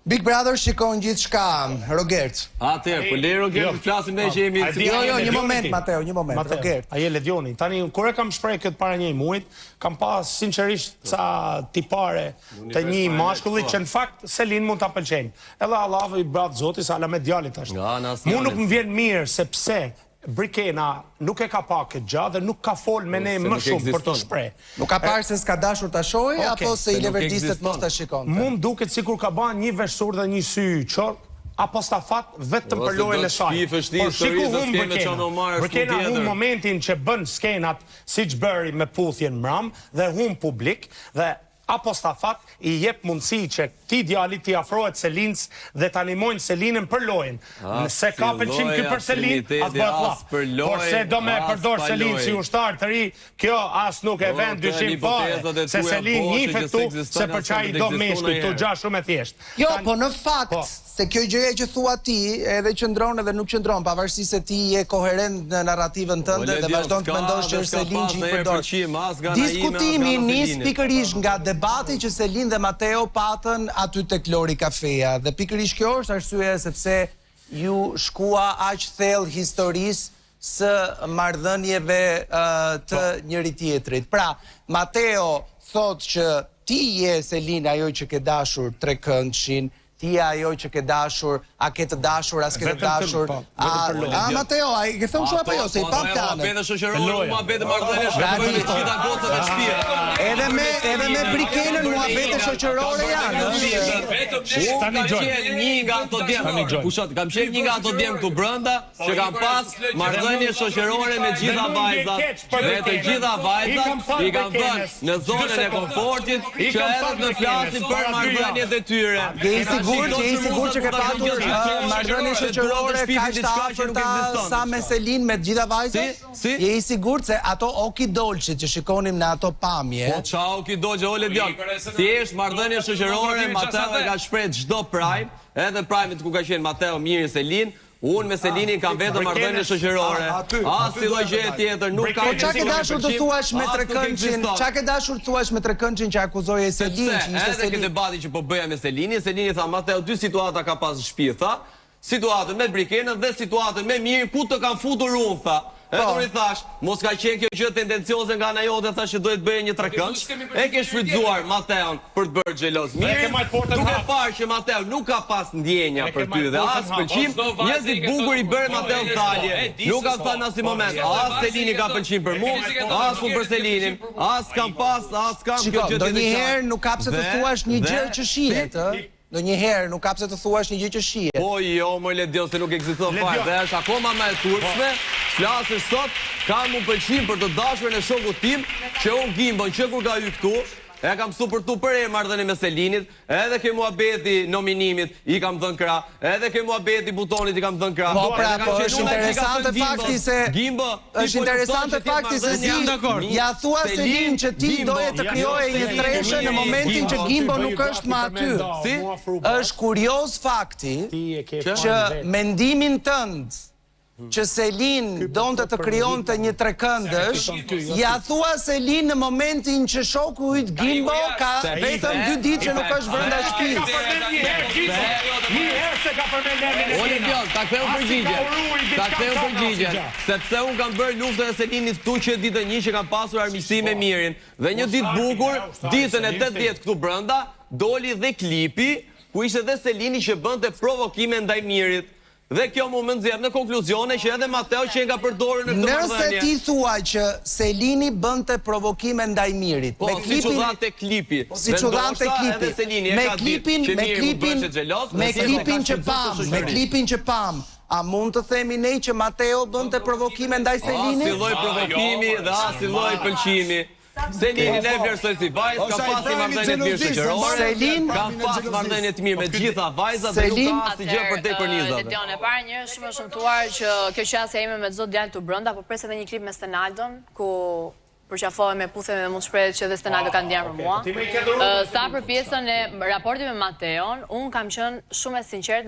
Big Brother shikon gjithçka, Rogert. Atëherë, po le Rogert të flasim ne që jemi. Jo, një moment, Mateo, një moment, Rogert. A je Ledioni. Tani, kur e kam shpreh këtë para një muajit, kam pas sinqerisht ca tipare të një mashkulli që në fakt Selin mund ta pëlqejnë. Edhe Allahu i brat Zoti sa ala me djalit tash. Mu nuk më vjen mirë sepse Brikena nuk e ka pa këtë gjatë dhe nuk ka fol me ne më shumë për të shpreh. Nuk ka parë se s'ka dashur ta shohë apo se i leverdistet mos ta shikonte. Mu më duket sikur ka bën një veshur dhe një sy çork apostafat vetëm për lojën e saj. Por shiku Brikena hum momentin që bën skenat siç bëri me puthjen mram dhe hum publik dhe apostafat i jep mundësi që ti djali ti afrohet Selins dhe të animojnë Selinën për lojën. Nëse ka pëlqim ky për Selin, as bëhet lla. Por se do me përdor Selin si ushtar të ri, kjo as nuk e vend dyshim fare, se Selin njihet tu se për çaj do meshkuj tu gja shumë e thjesht. Jo, po në fakt se kjo gjëja që thua ti edhe qëndron edhe nuk qëndron, pavarësisht se ti je koherent në narrativën tënde dhe vazhdon të mendosh që është Selin që i përdor. Diskutimi nis pikërisht nga debati që Selin dhe Mateo patën aty tek Lori Kafeja dhe pikërisht kjo është arsyeja sepse ju shkua aq thellë historisë së marrëdhënieve të njëri tjetrit. Pra, Mateo thot që ti je Selin ajo që ke dashur Trekëndshin, ti ajo që ke dashur, a ke të dashur, as ke të dashur. Mateo, a i ke thënë shumë apo jo, se i pam planet. Muhabete shoqërore, muhabete marrëdhënie shoqërore, të gjitha gocat e shtëpisë. Edhe me Brikenën muhabete shoqërore janë. Kam qenë një nga ato djem. Pushot, kam qenë një nga ato djem këtu brenda, që kam pas marrëdhënie shoqërore me gjitha vajzat. Me të gjitha vajzat i kam vënë në zonën e komfortit, që edhe të flasin për marrëdhëniet e tyre. Je i sigurt që ke patur marrëdhënie shoqërore kaq të afërta sa me Selin me të gjitha vajzat? Je i sigurt se ato okidolçit që shikonim në ato pamje? Po çao okidolçi ole djal. Thjesht marrëdhënie shoqërore, Mateo ka shpreh çdo Prime, edhe Prime ku ka qenë Mateo Miri Selin. Unë me Selinin kam vetëm marrëdhënie shoqërore. As si lloj gjëje tjetër nuk ka. Po çka ke dashur të thuash me Trekëndshin? Çka ke dashur të thuash me Trekëndshin që akuzoje Selin që ishte Selin? Edhe këtë debati që po bëja me Selinin, Selini tha Mateo dy situata ka pas në shtëpi, tha. Situatën me Brikenën dhe situatën me Mirin ku të kam futur unë, tha. Edhe i thash, mos ka qenë kjo gjë tendencioze nga ana jote, thash që duhet bëje një Trekëndsh. E ke shfrytzuar Mateon për të bërë xheloz. Mirë, duke parë që Mateo nuk ka pas ndjenja për ty dhe as pëlqim, një ditë bukur i bëre Mateo dalje. Nuk ka thënë as i moment, as Selini ka pëlqim për mua, as unë për Selinin, as kam pas, as kam kjo gjë. Ndonjëherë nuk ka pse të thuash një gjë që shihet, ë? Ndonjëherë nuk ka pse të thuash një gjë që shihet. Po jo, më Ledion se nuk ekziston fare, dhe është akoma më e turpshme. Flasësh sot, kam më pëlqim për të dashurën e shokut tim, që unë Gimbon që kur ka hyrë këtu, e kam supërtu për e marrëdhënie me Selinit, edhe ke muhabeti nominimit i kam dhënë krah, edhe ke muhabeti butonit i kam dhënë krah. Po pra, po është interesante fakti se është interesante fakti se ja thua Selin që ti doje të krijoje një treshe në momentin që Gimbo nuk është më aty. Si? Është kurioz fakti që mendimin tënd që Selin donte të krijonte një trekëndësh, ja thua Selin në momentin që shoku yt Gimbo ka vetëm 2 ditë që nuk është brenda shtëpisë. Një herë se ka përmendur. Ole Dion, ta ktheu përgjigjen. Sepse un kam bërë luftën e Selinit këtu që ditën 1 që kam pasur armiqësi me Mirin dhe një ditë bukur, ditën e 80 këtu brenda, doli dhe klipi ku ishte dhe Selini që bënte provokime ndaj Mirit. Dhe kjo mu më nxjerr në konkluzione që edhe Mateo që nga përdorur në këtë marrëdhënie. Nëse ti thua që Selini bënte provokime ndaj Mirit, me klipin, si çudhante klipi. Si çudhante klipi. Me klipin që pam, a mund të themi ne që Mateo bënte provokime ndaj Selinit? As si lloj provokimi dhe as si lloj pëlqimi. Selini ne vlerësoj si vajzë, ka pas marrëdhënie të mirë shoqërore, ka pas marrëdhënie të mirë me të gjitha vajzat dhe nuk ka asgjë për te kornizave. Ledion, e para një shumë shëmtuar që kjo qasja ime me çdo djalë tu brenda, po pres edhe një klip me Stenaldon ku përqafohem me puthje dhe mund shprehet që dhe Stenaldo ka ndjerë për mua. Sa për pjesën e raportit me Mateon, unë kam qenë shumë e sinqert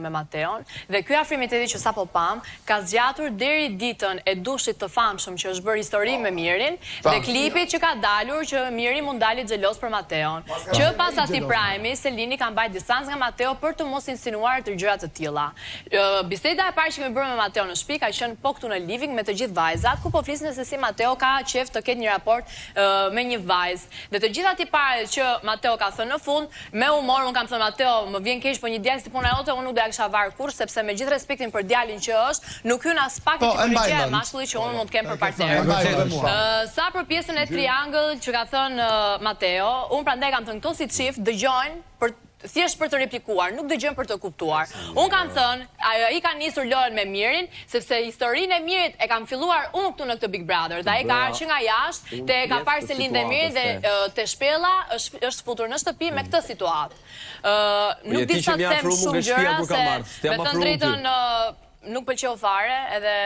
me Mateon, dhe ky afrimiteti që sapo pam, ka zgjatur deri ditën e dushit të famshëm që është bërë histori me Mirin, dhe klipit që ka dalur që Miri mund dali xhelos për Mateon. Që pas atij prajmi, Selini ka mbajtur distancë nga Mateo për të mos insinuar të gjëra të tilla. Biseda e parë që kemi bërë me Mateon në shtëpi ka qenë po këtu në living me të gjithë vajzat, ku po flisnin se si Mateo ka qef të ketë një raport me një vajzë. Dhe të gjitha ti pare që Mateo ka thënë në fund, me humor, unë kam thënë Mateo, më vjen keq, po një djalë si puna jote, unë nuk do ja kisha varë kurrë, sepse me gjithë respektin për djalin që është, nuk hyn as pak tipologjia e mashkullit që unë mund të kem për partner. Sa për pjesën e triangle që ka thënë Mateo, unë prandaj kam thënë këto si çift dëgjojnë thjesht për të replikuar, nuk dëgjojnë për të kuptuar. Unë kam thënë, ai ka nisur lojën me Mirin, sepse historinë e Mirit e kam filluar unë këtu në këtë Big Brother, dhe ai ka ardhur nga jashtë, te ka parë Selin dhe Mirin dhe te shpella është futur në shtëpi me këtë situatë. Nuk di sa të them shumë gjëra se me të drejtën nuk pëlqeu fare, edhe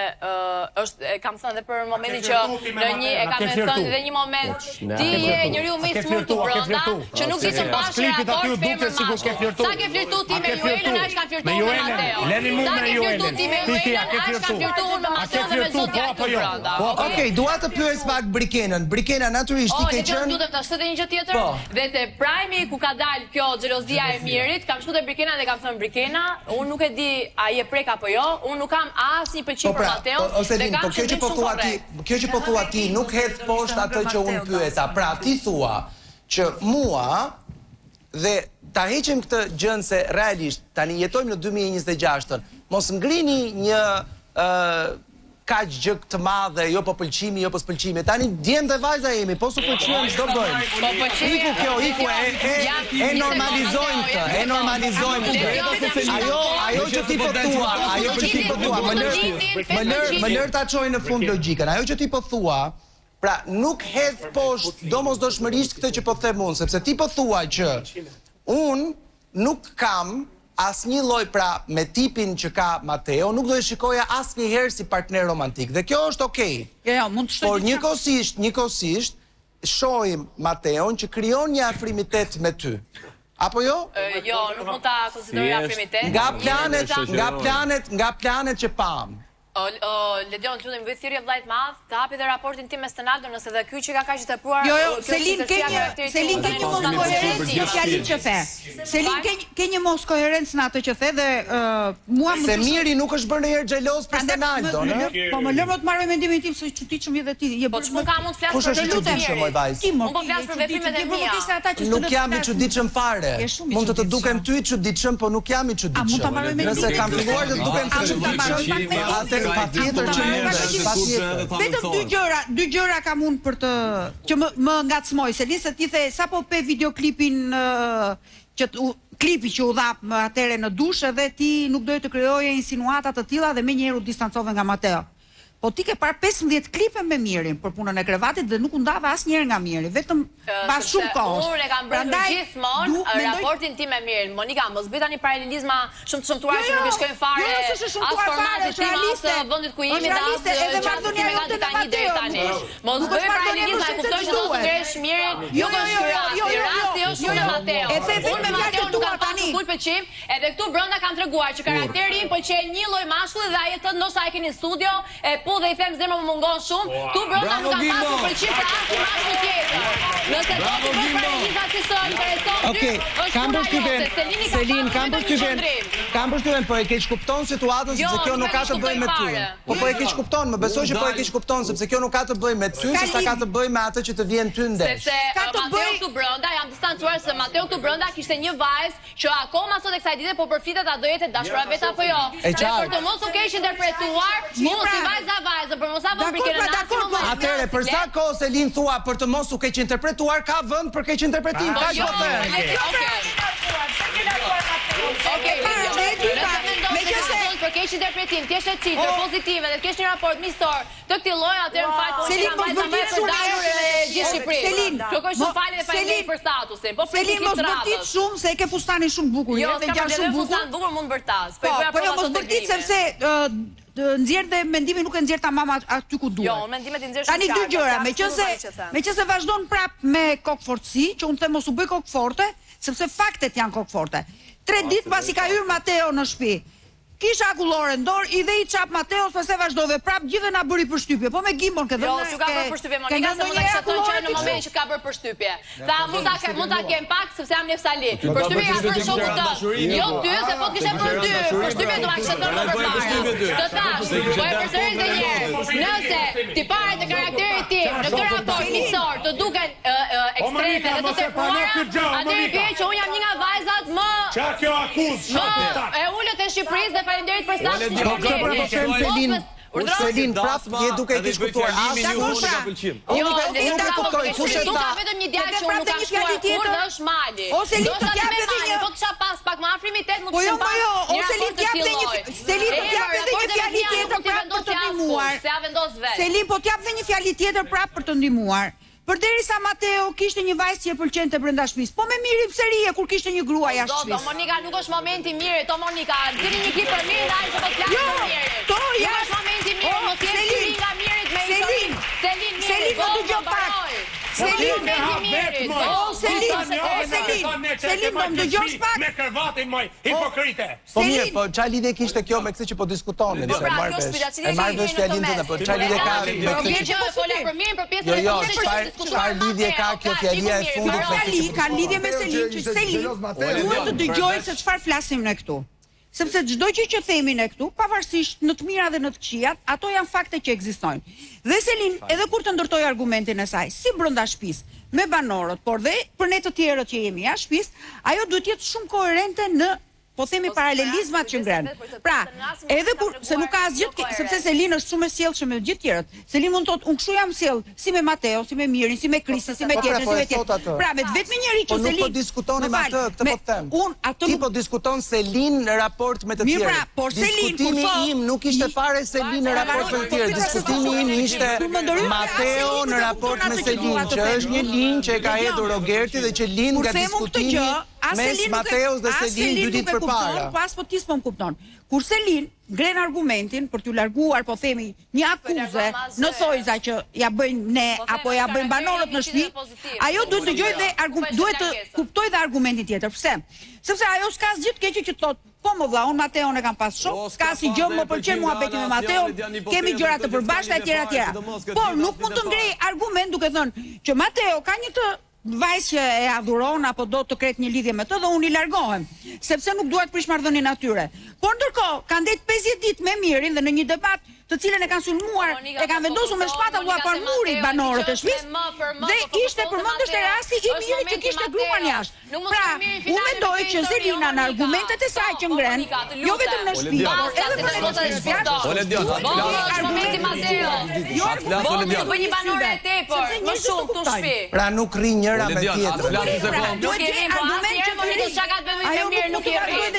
kam thënë edhe për momentin që në një e kam thënë edhe një moment ti je njeriu më i smurtur brenda që nuk di të bashkë raport femër mashkull. Sa ke flirtuar ti me Juelën, as ka flirtuar me Mateo. Sa ke flirtuar ti me Juelën, as ka flirtuar me Mateo dhe me Zodiak brenda. Okej, dua të pyes pak Brikenën. Brikena natyrisht ti ke qenë. Lutem ta shtë një gjë tjetër. Dhe te prajmi ku ka dalë kjo xhelozia e Mirit, kam shkuar te Brikena dhe kam thënë Brikena, unë nuk e di a je prek apo jo. Unë nuk kam asnjë pëlqim për Mateon. Kjo që po thua ti nuk hedh poshtë atë që unë pyeta. Pra ti thua që mua dhe ta heqim këtë gjën se realisht tani jetojmë në 2026-ën. Mos ngrini një kaq gjë të madhe, jo po pëlqimi, jo po s'pëlqimi. Tani djem dhe vajza jemi, po su pëlqim çdo bëjmë. Iku kjo, e normalizojmë këtë, e normalizojmë këtë. Ajo që ti po thua, më lër ta çoj në fund logjikën. Ajo që ti po thua, pra nuk hedh poshtë domosdoshmërisht këtë që po them unë, sepse ti po thua që unë nuk kam asnjë lloj pra me tipin që ka Mateo, nuk do e shikoja asnjëherë si partner romantik. Dhe kjo është okay. Jo, mund të shtoj. Por njëkohësisht shohim Mateon që krijon një afrimitet me ty. Apo jo? Jo, nuk mund ta konsideroj afrimitet. Nga planet që pam. Ledion, të lutem, bëj thirrje vllajt madh, të hapi dhe raportin tim me Stenaldo, nëse dhe ky që ka kaq të tepruar. Jo, Selin ke një mos koherencë në fjalën që the. Selin ke një mos koherencë në atë që the dhe mua më se Miri nuk është bërë ndonjëherë xheloz për Stenaldo, ëh? Po më lë më të marrë mendimin tim se çuditshëm je dhe ti. Po ç'mund ka mund të flas për të lutem, moj vajzë. Unë po flas për veprimet e mia. Nuk jam i çuditshëm fare. Mund të dukem ty i çuditshëm, po nuk jam i çuditshëm. Nëse kam filluar të dukem të çuditshëm, patjetër që dy gjëra kam unë për të që më ngacmoj Selin, se ti the sapo pe videoklipin klipi që u dhap më atëre në dush, edhe ti nuk doje të krijoje insinuata të tilla dhe menjëherë u distancove nga Mateo. Po ti ke parë 15 klipe me Mirin për punën e krevatit dhe nuk u ndave asnjëherë nga Miri, vetëm pas shumë kohësh. Unë e kam bërë gjithmonë raportin tim me Mirin. Monika, mos bëj tani paralelizma shumë të shëmtuara që nuk e shkojnë fare. As formatet tim as vendit ku jemi as çfarë kemi tani deri tani. Mos bëj paralelizma, e kuptoj që do të ngresh Mirin. Jo, rasti është me Mateo. Unë me Mateo nuk kam pasur ful pëlqim, edhe këtu brenda kanë treguar që karakteri im pëlqen një lloj mashkulli dhe ai thotë ndoshta e keni në studio, dhe i them zemra më mungon shumë, tu brenda nuk kam pasur pëlqim për asnjë mashkull tjetër. Nëse do të bëj paralizat si son, Okej, kam përshtypjen, po e keq kupton situatën sepse kjo nuk ka të bëjë me ty. Po e keq kupton, më besoj që po e keq kupton sepse kjo nuk ka të bëjë me ty, se sa ka të bëjë me atë që të vjen ty ndesh. Sepse Mateo këtu brenda jam distancuar se Mateo këtu brenda kishte një vajzë që akoma sot e kësaj dite po përfitet a do jetë dashura vet apo jo. Dhe për të mos u keq interpretuar, mos i vajza për mos apo Brikenën. Atëre, për sa kohë Selin thua për të mos u keq interpretuar, ka vend për keq interpretim, kaq po them. Për keq interpretim, ti je çitë pozitive dhe kesh një raport miqësor të këtij lloji, atëherë më fal, po Selin mos bërtit shumë gjithë Shqipërinë. Kërkoj shumë falje dhe faleminderit për statusin. Po Selin mos bërtit shumë se e ke fustanin shumë bukur, dhe gjallë shumë bukur. Fustan bukur mund bërtas. Po jo mos bërtit sepse nxjerr dhe mendimi nuk e nxjerr tamam aty ku duhet. Jo, mendimet i nxjerr shumë. Tani dy gjëra, meqense vazhdon prap me kokfortësi, që unë them mos u bëj kokforte, sepse faktet janë kokforte. 3 ditë pasi ka hyrë Mateo në shtëpi. Kisha akullore në dorë, i dhe i qap Mateos, përse vazhdove prap, gjithë na bëri përshtypje. Po me Gimbon këtë Jo, s'u ka bërë përshtypje, Monika, se mund ta akceptoj që në momentin që ka bërë përshtypje. Tha, mund ta kem pak sepse jam Nefsali. Përshtypje ka bërë shoku tënd. Jo ty, se po të kishe bërë ty. Përshtypje do ta akceptoj më përpara. Të thash, po e përsëris edhe një herë. Nëse tiparet e karakterit tim në këtë raport miqësor të duken ekstreme dhe të tepruara, atëherë vjen që unë jam një nga vajzat më Çfarë kjo akuzë? e ulët e Shqipërisë dhe faleminderit për sa Selin prap je duke i diskutuar. Jo, nuk ka kuptoj. Tu ka vetëm një djalë që nuk ka shkuar kur dhe është Mali. O Selin të jap edhe një. Po kisha pas pak më afrimitet, mund të kisha pas. O Selin të jap edhe një. Selin të jap edhe një fjalë tjetër prap për të ndihmuar. Se ja vendos vetë. Selin po të jap edhe një fjalë tjetër prap për të ndihmuar. Përderisa Mateo kishte një vajzë që e pëlqente brenda shtëpisë. Po me Miri pse rije kur kishte një grua jashtë shtëpisë. Do, Monika, nuk është momenti i mirë, to Monika. Dini një klip për Miri, ai që po flas për Miri. To ja është momenti i mirë, mos je Miri nga Mirit me Selin. Selin po dëgjoj pak. Selin me Mirit. Selin do dëgjosh pak. Me kërvatin moj, hipokrite. Po mirë, po çfarë lidhje kishte kjo me këtë që po diskutonin? E marr vesh fjalën tënde, po çfarë lidhje ka me këtë? Jo, çfarë lidhje ka kjo fjalia e fundit me këtë? Ka lidhje me Selin, që Selin duhet të dëgjojë se çfarë flasim ne këtu. Sepse çdo gjë që themi ne këtu, pavarësisht në të mira dhe në të këqijat, ato janë fakte që ekzistojnë. Dhe Selin, edhe kur të ndërtoi argumentin e saj, si brenda shtëpisë, me banorët, por dhe për ne të tjerët që jemi jashtë shtëpisë, ajo duhet të jetë shumë koherente në po themi paralelizmat që ngren. Pra, edhe kur se nuk ka asgjë, sepse Selin është shumë e sjellshëm me gjithë tjerët. Selin mund të thotë, unë kshu jam sjell si me Mateo, si me Mirin, si me Kristin, si me tjetrin, si me tjetrin. Pra, me vetëm njëri që Selin. Po nuk po diskutonim atë, këtë po them. Ti po diskuton Selin në raport me të tjerët. Mirë, pra, por Selin diskutimi im nuk ishte fare Selin në raport me të tjerët. Diskutimi im ishte Mateo në raport me Selin, që është një linjë që e ka hedhur Rogerti dhe që lind nga diskutimi mes Mateos dhe Selin 2 ditë përpara. Pas po ti s'po më kupton. Kur Selin ngren argumentin për t'u larguar, po themi, një akuze në thojza që ja bëjnë ne apo ja bëjnë banorët në shtëpi, ajo duhet të dëgjojë dhe duhet të kuptojë dhe argumentin tjetër. Pse? Sepse ajo s'ka asgjë të keqe që thotë, po më vlla, unë Mateon e kam pas shok, s'ka asgjë, më pëlqen muhabeti me Mateon, kemi gjëra të përbashkëta etj. Por nuk mund të ngrej argument duke thënë që Mateo ka një të vajzë që e adhuron apo do të ketë një lidhje me të dhe unë i largohem, sepse nuk duhet prish marrëdhënien atyre. Por ndërkohë kanë ndet 50 ditë me Mirin dhe në një debat të cilën e kanë sulmuar, e kanë vendosur me shpatat luapar murit banorët e shtëpisë dhe ishte përmendështë rasti i Mirit që kishte gruan jashtë. Pra, unë mendoj që Selina në argumentet e saj që ngren, jo vetëm në shtëpi, por edhe për negociata e shtëpisë. Argumenti Mateo. Jo, do bëj një banore e tepër, më shumë këtu në shtëpi. Pra nuk rri njëra me tjetrën. Nuk i rrim argument që Monika çka ka të bëjë me Mirin, nuk i rrim.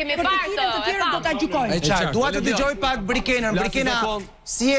Kemi parë të, do ta gjykojnë. E çfarë? Dua të dëgjoj pak Brikena, si e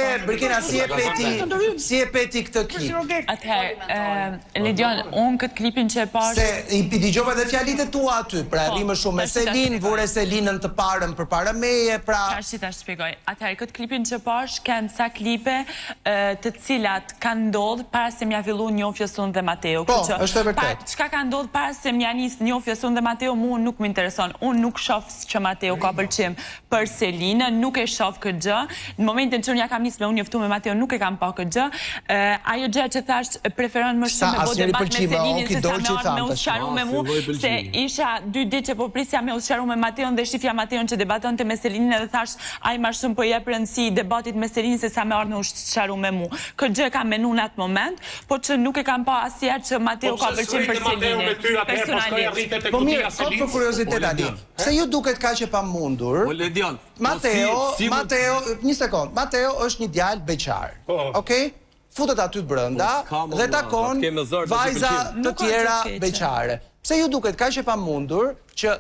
peti këtë klip? Atëherë, Ledion, unë këtë klipin që e pash... Se i dëgjova dhe fjalit e tua aty, pra e rrimë shumë me Selin, vure Selinën të parën për para meje, pra... Qarë ta shpjegoj. Atëherë, këtë klipin që pash, kanë sa klipe të cilat kanë ndodhë para se mja fillu njofjes unë dhe Mateo. Po, është e vërtet. Qka ka ndodhë para se mja njësë njofjes unë dhe Mateo, mu nuk më intereson. Unë nuk shof që Mateo ka pëlqim për Selinën, nuk e shof këtë gjë. Në momentin që unë ja kam njësë me unë njoftu me Mateo, nuk e kam pa këtë gjë. Ajo gjë që thash preferon më shumë me bo debat me Selinin se sa me usharu me mu, se isha 2 ditë që po prisja me usharu me Mateon dhe shifja Mateon që debaton të me Selinin edhe thash aj ma shumë po jep rëndësi debatit me Selinin se sa me ardhë me usharu me mu. Këtë gjë kam menu në atë moment, po që nuk e kam pa asjerë që Mateo ka pëlqim për Selinin. Personalisht. Po mirë, kot për kuriozitet Ali, se ju duket ka që pa mundur, Mateo, një sekund, Mateo është një djalë beqar, okej? Futet aty brenda dhe takon vajza të tjera beqare. Pse ju duket kaq e pamundur që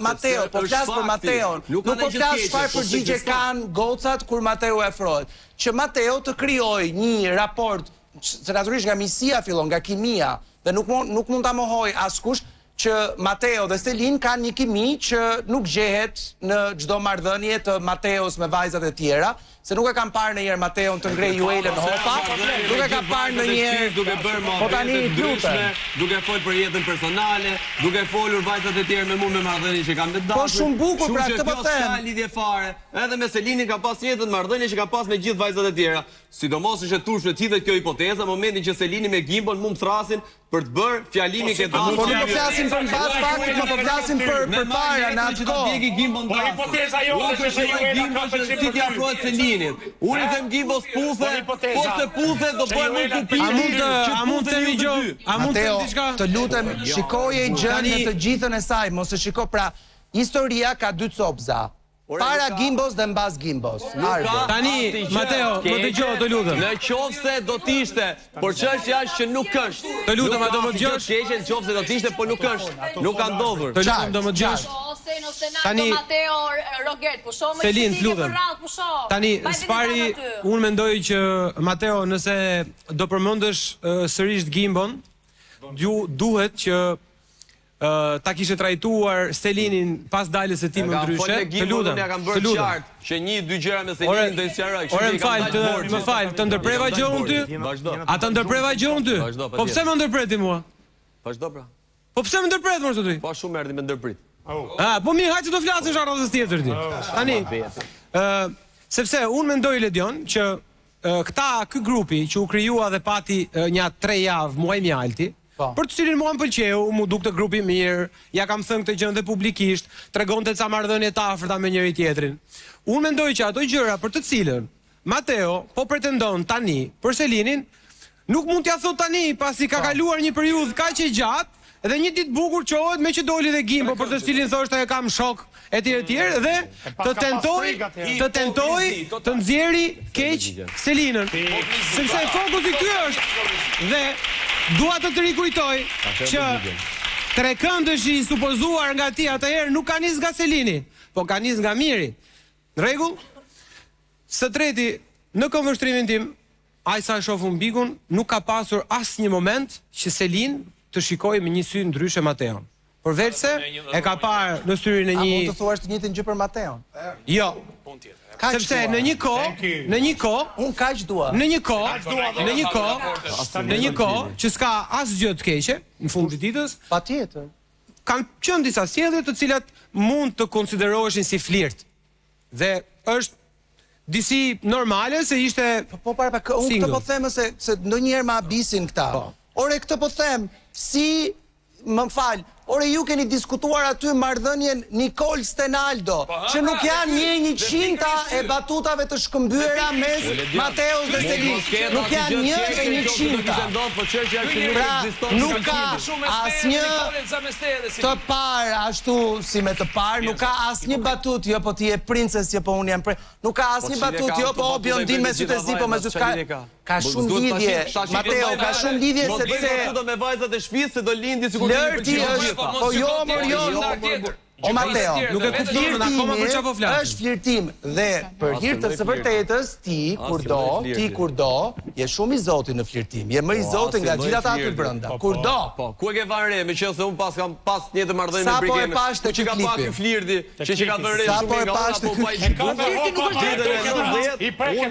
Mateo, po flas për Mateon, nuk po flas çfarë përgjigje kanë gocat kur Mateo e afrohet, që Mateo të krijojë një raport, se natyrisht nga misia fillon, nga kimia, dhe nuk mund ta mohoj askush, që Mateo dhe Selin kanë një kimi që nuk gjehet në çdo marrëdhënie të Mateos me vajzat e tjera, se nuk e kam parë ndonjëherë Mateon të ngrej juelën hopa, nuk e kam parë ndonjëherë duke bërë po tani ndryshme, duke folur për jetën personale, duke folur vajzat e tjerë me mua me marrëdhënie që kanë me dashur. Po shumë bukur pra këtë po them. Ka lidhje fare. Edhe me Selinin ka pas një jetën marrëdhënie që ka pas me gjithë vajzat e tjera. Sidomos është e turshme të hidhet kjo hipoteza, momentin që Selini me Gimbon mund të thrasin për të bërë fjalimin këtë dashur. Po nuk flasim për mbas faktit, po flasim për para në atë kohë. Po hipoteza jote është që Gimbon është si t'i afrohet Selinit. Unë i them Gimbo s'puthe, po se puthe do bëjmë një kupi. A mund të themi gjë? A mund të themi diçka? Të lutem, shikoje gjën në të gjithën e saj, mos e shiko pra. Historia ka dy copza. Para Gimbos dhe mbas Gimbos. Tani, Mateo, më dëgjoj, të lutem. Në qofse do t'ishte, por çështja është që nuk është. Të lutem, a do më dëgjosh? Në qofse do t'ishte, por nuk është. Nuk ka ndodhur. Të lutem, do më dëgjosh? Tani, Mateo, Rogert, pusho më Selin, të lutem. Tani, s'pari, unë mendoj që Mateo, nëse do përmendësh sërish Gimbon, duhet që ta kishe trajtuar Selinin pas daljes së tij më ndryshe. Të lutem. Ja kanë bërë qartë që 1-2 gjëra me Selinin do i sqaroj. Ore, më fal, të ndërpreva gjë unë ty? A të ndërpreva gjë unë ty? Po pse më ndërpreti mua? Vazhdo pra. Po pse më ndërpret më ty? Po shumë erdhi me ndërprit. Po mi hajtë të flasësh arrozës tjetër ti. Tani, sepse unë mendoj Ledion që ky grupi që u krijua dhe pati një 3 javë muaj mjalti, për të cilin mua më pëlqeu, mu duk të grupi mirë, ja kam thënë këtë gjë dhe publikisht, tregonte ca marrëdhënie të afërta me njëri tjetrin. Unë mendoj që ato gjëra për të cilën Mateo po pretendon tani për Selinin, nuk mund t'ja thot tani pasi ka kaluar një periudhë kaq e gjatë, dhe një ditë bukur qohet me që doli dhe Gimbo për të cilin thoshte e kam shok etj dhe të tentoj të nxjerrë keq Selinën. Sepse fokusi ky është dhe dua të rikujtoj që trekëndëshi i supozuar nga ti atëherë nuk ka nis nga Selini, po ka nis nga Miri. Në rregull? Së treti, në konvështrimin tim, ai sa e shoh Bikun, nuk ka pasur asnjë moment që Selin të shikoj me një sy ndryshe Mateon. Përveç se e ka parë në syrin e një... A mund të thuash të njëjtin gjë për Mateon? Jo. Sepse në një kohë, unë kaq dua. Në një kohë që s'ka asgjë të keqe në fund të ditës, patjetër. Kanë qenë disa sjellje të cilat mund të konsideroheshin si flirt. Dhe është disi normale se ishte unë këtë po them se ndonjëherë më abisin këta. Ore këtë po them, si më fal, ore ju keni diskutuar aty marrëdhënien Nicole Stenaldo, që nuk janë 1/100 e batutave të shkëmbyera mes Mateos dhe Selinit. Nuk janë 1/100. Pra, nuk ka asnjë të parë ashtu si me të parë, nuk ka asnjë batut, jo po ti je princes, jo po unë jam princes. Nuk ka asnjë batut, jo po biondin me sytë zi, po me sytë ka shumë lidhje. Mateo, ka shumë lidhje sepse me vajzat e shtëpisë se do lindi sikur flirti është, po jo, o Mateo, nuk e kupton akoma për çfarë po flas. Është flirtim dhe për hir të së vërtetës ti kurdo je shumë i zotit në flirtim. Je më i zotit nga gjithë ata aty brenda. Kurdo. Po, ku e ke vënë me qenë se un kam pas një të marrëdhënie me Brigën. Që ka pasur flirti, që ka bërë sa po e pash të unë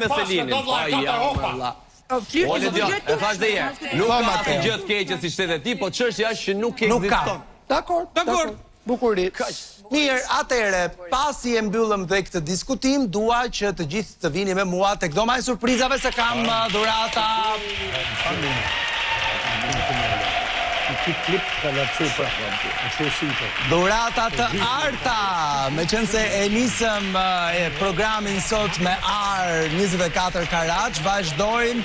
me Selinin. E thash dhe herë, nuk ka të gjë të keqe si shtetet ti, po çështja është që nuk ekziston. Dakor. Bukurit. Mirë, atëherë, pasi e mbyllëm dhe këtë diskutim, dua që të gjithë të vini me mua tek dhoma e surprizave se kam dhurata. Dhurata të arta, me qenë se e nisëm programin sot me Ar 24 karat, vazhdojmë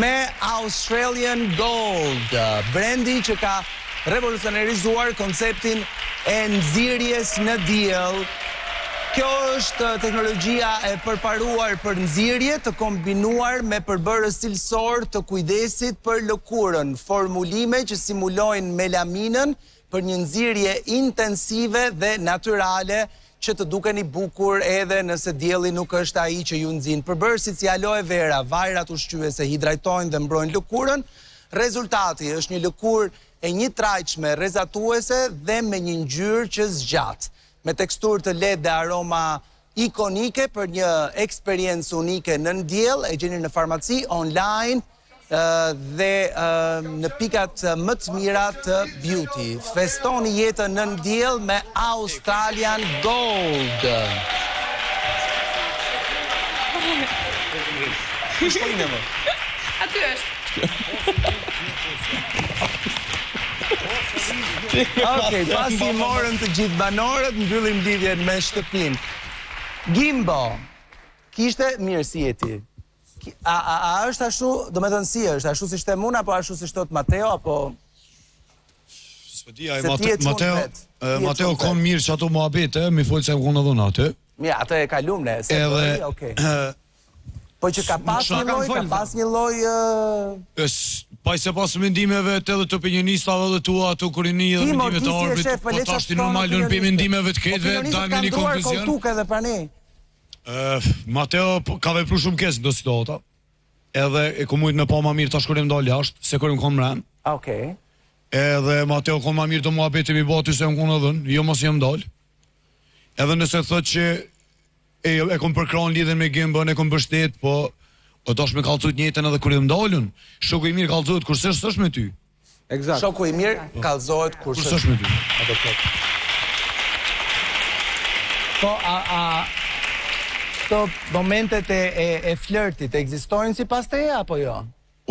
me Australian Gold, brendi që ka revolucionarizuar konceptin e nxirjes në diell. Kjo është teknologjia e përparuar për nxirje të kombinuar me përbërës cilësor të kujdesit për lëkurën, formulime që simulojnë melaminën për një nxirje intensive dhe natyrale që të dukeni bukur edhe nëse dielli nuk është ai që ju nxin. Përbërësit si aloe vera, vajrat ushqyese hidratojnë dhe mbrojnë lëkurën. Rezultati është një lëkurë e një trajqme rezatuese dhe me një ngjyrë që zgjat, me tekstur të lehtë dhe aroma ikonike për një eksperiencë unike në ndjell, e gjeni në farmaci, online dhe në pikat më të mira të beauty. Festoni jetën në ndjell me Australian Gold. Aty është. Okej, pasi morën të gjithë banorët, mbyllim lidhjen me shtëpinë. Gimbo, kishte mirë si jeti. A është ashtu, do me thënë si është, ashtu si shtem unë, apo ashtu si shtot Mateo, apo... S'pëtia, Mateo kom mirë që ato muhabete, mi folë se më konë dhënë atë. Mja, atë e kalum ne, se të i, okej. Po që ka pas një loj... Pa i se pas mendimeve të edhe të opinionistave dhe tua, të kurini dhe mendime të arbit, po ta shti normal në për mendimeve të ketve, dajme një konkluzion. Mateo ka vepru shumë kesë në do situata, edhe e ku mujtë me pa ma mirë të shkurim dalë jashtë, se kërëm konë mrenë. Okej. Edhe Mateo konë ma mirë të mua beti mi bati se më konë edhën, jo mos jem dalë. Edhe nëse thët që e kom përkran lidhen me Gimbën, e kom bështet, po o tash me kalëcut njëtën edhe kërëm dalën, shoku i mirë kalëcut kur sështë është me ty. Exact. Shoku i mirë kalëzohet kur sështë me ty. Po, këto momentet e flirtit ekzistojnë si pas teje, apo jo?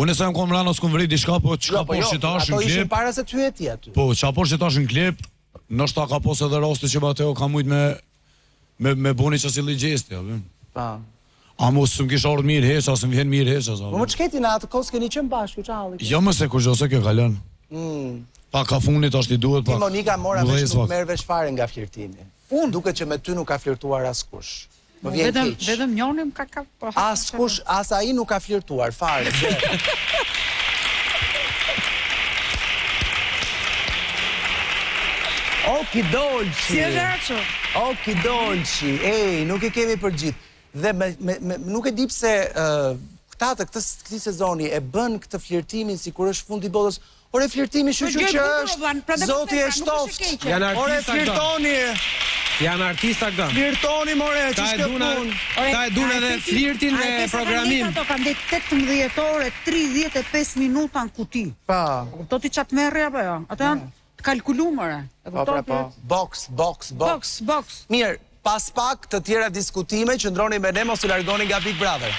Unë e sa më konë mrena s'kom vëri diçka, po qka po shqitash në klip... Ato ishin para se ty e ti aty. Po, qa po shqitash në klip, nështë ta ka pos edhe raste që Mateo ka mujt me buni që si ligjesti, ja, pa. A mu së më kishë ardhë mirë heqa, së më vjen mirë heqa, sa. Më qketi në atë kosë keni qënë bashkë, që halë? Jo më se kur gjose kjo kalën. Pa ka funit ashtë i duhet, pa... Ti Monika mora veç nuk merë veç fare nga flirtimi. Unë duke që me ty nuk ka flirtuar askush. Më vjen keq. Vedëm njonim ka... Askush, as a i nuk ka flirtuar, fare. Oki dolci. Si e dherqo? Oki dolci. Ej, nuk e kemi për gjithë. Dhe nuk e di pse këta të këti sezoni e bën këtë flirtimin si kur është fundi botës. Ore, flirtimi shqyqy që është, zoti e shtoft. Ore, flirtoni. Janë artista këta. Flirtoni, more, që shkë pun. Ta e dune dhe flirtin dhe programim. Ato kanë dhe 18 ore, 35 minuta në kuti. Pa. Do t'i qatë merë, apo jo? Ato janë të kalkulumëre. Po. Box. Mirë, pas pak të tjera diskutime që ndroni me ne, mos u largoni nga Big Brother.